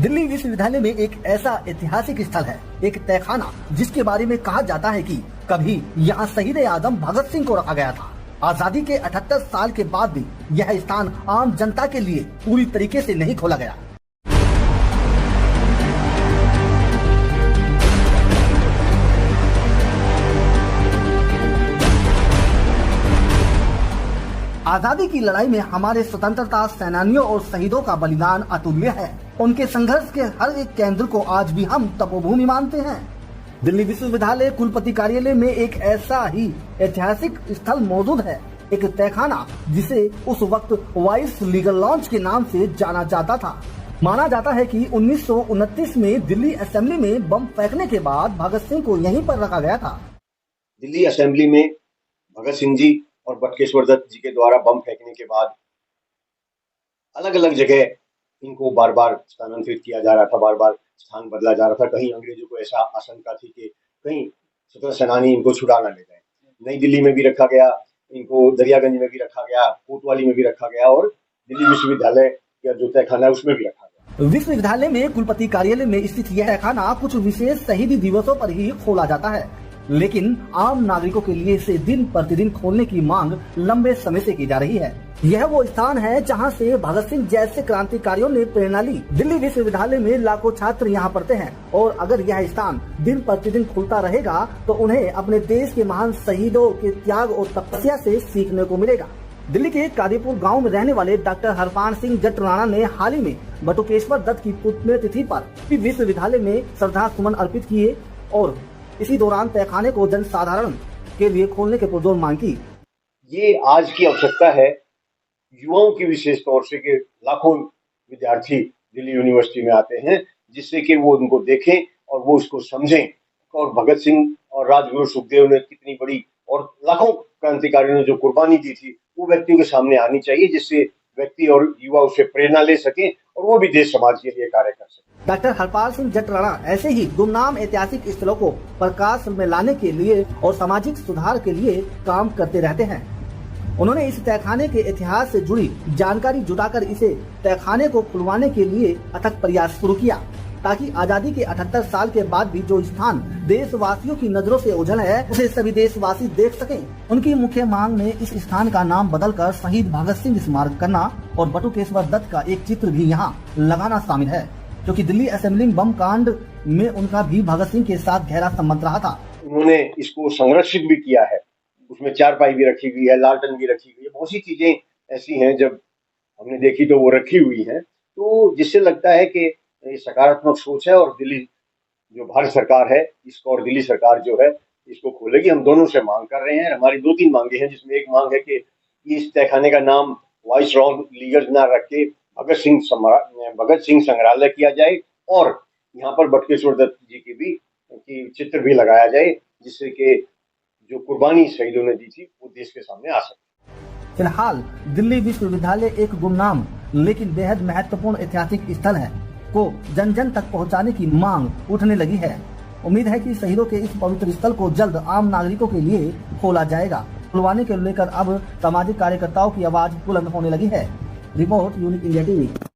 दिल्ली विश्वविद्यालय में एक ऐसा ऐतिहासिक स्थल है, एक तहखाना, जिसके बारे में कहा जाता है कि कभी यहाँ शहीद आजम भगत सिंह को रखा गया था। आजादी के 78 साल के बाद भी यह स्थान आम जनता के लिए पूरी तरीके से नहीं खोला गया। आजादी की लड़ाई में हमारे स्वतंत्रता सेनानियों और शहीदों का बलिदान अतुल्य है। उनके संघर्ष के हर एक केंद्र को आज भी हम तपोभूमि मानते हैं। दिल्ली विश्वविद्यालय कुलपति कार्यालय में एक ऐसा ही ऐतिहासिक स्थल मौजूद है, एक तहखाना, जिसे उस वक्त वाइस लीगल लॉन्च के नाम से जाना जाता था। माना जाता है कि 1929 में दिल्ली असेंबली में बम फेंकने के बाद भगत सिंह को यहीं पर रखा गया था। दिल्ली असेंबली में भगत सिंह जी और बटुकेश्वर दत्त जी के द्वारा बम फेंकने के बाद अलग अलग जगह इनको बार बार स्थानांतरित किया जा रहा था, बार बार स्थान बदला जा रहा था। कहीं अंग्रेजों को ऐसा आशंका थी कि कहीं स्वतंत्रता सेनानी इनको छुड़ा ना ले जाए। नई दिल्ली में भी रखा गया, इनको दरियागंज में भी रखा गया, कोतवाली में भी रखा गया और दिल्ली विश्वविद्यालय का जो तहखाना है उसमें भी रखा गया। विश्वविद्यालय में कुलपति कार्यालय में स्थित यह तहखाना कुछ विशेष शहीदी दिवसों पर ही खोला जाता है, लेकिन आम नागरिकों के लिए इसे दिन प्रतिदिन खोलने की मांग लंबे समय से की जा रही है। यह वो स्थान है जहां से भगत सिंह जैसे क्रांतिकारियों ने प्रेरणा ली। दिल्ली विश्वविद्यालय में लाखों छात्र यहां पढ़ते हैं और अगर यह स्थान दिन प्रतिदिन खुलता रहेगा तो उन्हें अपने देश के महान शहीदों के त्याग और तपस्या से सीखने को मिलेगा। दिल्ली के कादीपुर गांव में रहने वाले डॉक्टर हरपाल सिंह जट राणा ने हाल ही में बटुकेश्वर दत्त की पुण्यतिथि पर विश्वविद्यालय में श्रद्धा सुमन अर्पित किए और इसी दौरान तहखाने को जनसाधारण के लिए खोलने के पुरजोर मांग की। ये आज की आवश्यकता है युवाओं की, विशेष तौर से कि लाखों विद्यार्थी दिल्ली यूनिवर्सिटी में आते हैं, जिससे कि वो उनको देखें और वो उसको समझें और भगत सिंह और राजगुरु सुखदेव ने कितनी बड़ी और लाखों क्रांतिकारियों ने जो कुर्बानी दी थी वो व्यक्तियों के सामने आनी चाहिए, जिससे व्यक्ति और युवा उससे प्रेरणा ले सके और वो भी देश समाज के लिए कार्य कर सके। डॉक्टर हरपाल सिंह जट राणा ऐसे ही गुमनाम ऐतिहासिक स्थलों को प्रकाश में लाने के लिए और सामाजिक सुधार के लिए काम करते रहते हैं। उन्होंने इस तहखाने के इतिहास से जुड़ी जानकारी जुटाकर इसे तहखाने को खुलवाने के लिए अथक प्रयास शुरू किया, ताकि आजादी के 78 साल के बाद भी जो स्थान देशवासियों की नजरों से ओझल है उसे सभी देशवासी देख सकें। उनकी मुख्य मांग में इस स्थान का नाम बदलकर शहीद भगत सिंह स्मारक करना और बटुकेश्वर दत्त का एक चित्र भी यहाँ लगाना शामिल है, क्योंकि दिल्ली असेंबली बम कांड में उनका भी भगत सिंह के साथ गहरा संबंध रहा था। उन्होंने इसको संरक्षित भी किया है, उसमें चारपाई भी रखी हुई है, लालटेन भी रखी हुई है, बहुत सी चीजें ऐसी हैं जब हमने देखी तो वो रखी हुई हैं, तो जिससे लगता है कि ये सकारात्मक सोच है और दिल्ली जो भारत सरकार है इसको और दिल्ली सरकार जो है इसको खोलेगी। हम दोनों से मांग कर रहे हैं, हमारी 2-3 मांगे हैं, जिसमें एक मांग है कि इस तहखाने का नाम वाइस लीगल ना रख के भगत सिंह संग्रहालय किया जाए और यहाँ पर बटुकेश्वर दत्त जी की चित्र भी लगाया जाए, जिससे कि जो कुर्बानी शहीदों ने दी थी वो देश के सामने आ सके। फिलहाल दिल्ली विश्वविद्यालय एक गुमनाम लेकिन बेहद महत्वपूर्ण ऐतिहासिक स्थल है को जन जन तक पहुंचाने की मांग उठने लगी है। उम्मीद है कि शहीदों के इस पवित्र स्थल को जल्द आम नागरिकों के लिए खोला जाएगा। खुलवाने को लेकर अब सामाजिक कार्यकर्ताओं की आवाज बुलंद होने लगी है। Report unique India TV.